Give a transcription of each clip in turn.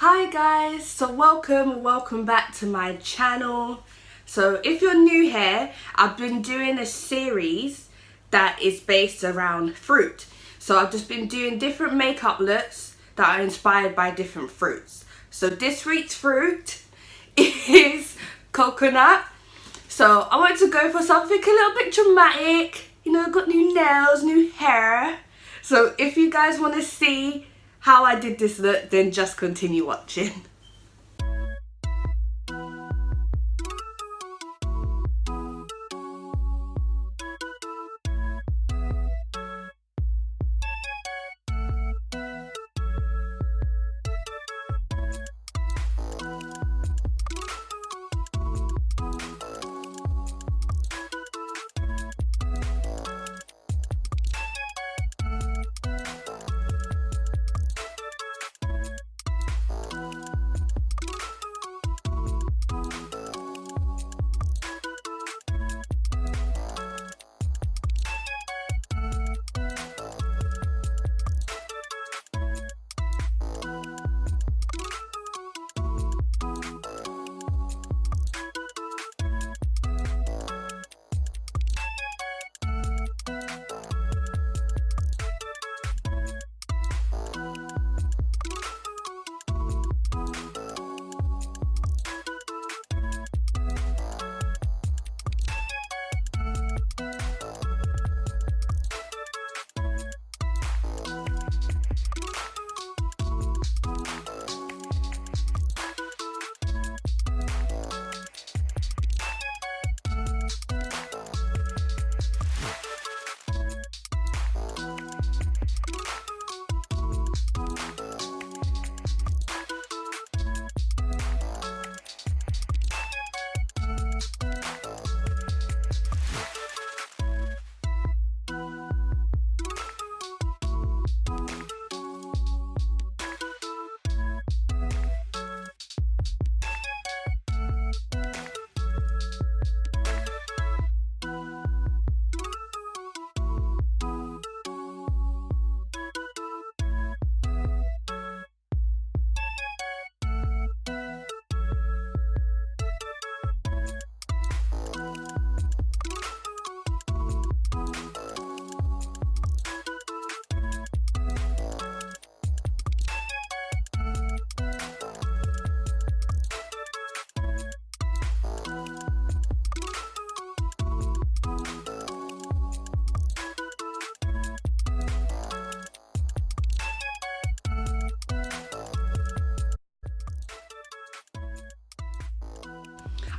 Hi guys, so welcome back to my channel. So if you're new here, I've been doing a series that is based around fruit. So I've just been doing different makeup looks that are inspired by different fruits. So this week's fruit is coconut. So I wanted to go for something a little bit dramatic. You know, I've got new nails, new hair. So if you guys want to see how I did this look, then just continue watching.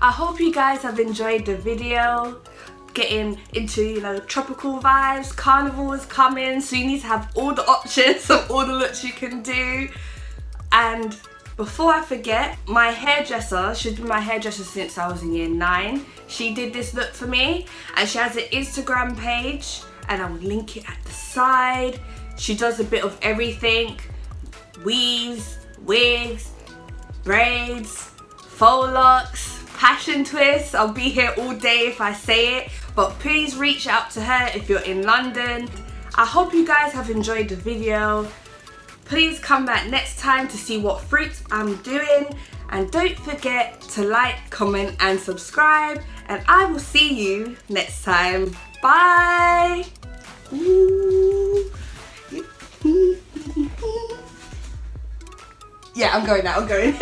I hope you guys have enjoyed the video. Getting into, you know, tropical vibes, carnival is coming, so you need to have all the options of all the looks you can do. And before I forget, my hairdresser, she's been my hairdresser since I was in year 9. She did this look for me, and she has an Instagram page, and I will link it at the side. She does a bit of everything: weaves, wigs, braids, faux locks, passion twists. I'll be here all day if I say it, but please reach out to her if you're in London. I hope you guys have enjoyed the video. Please come back next time to see what fruits I'm doing, and don't forget to like, comment and subscribe, and I will see you next time. Bye. Yeah, I'm going now, I'm going.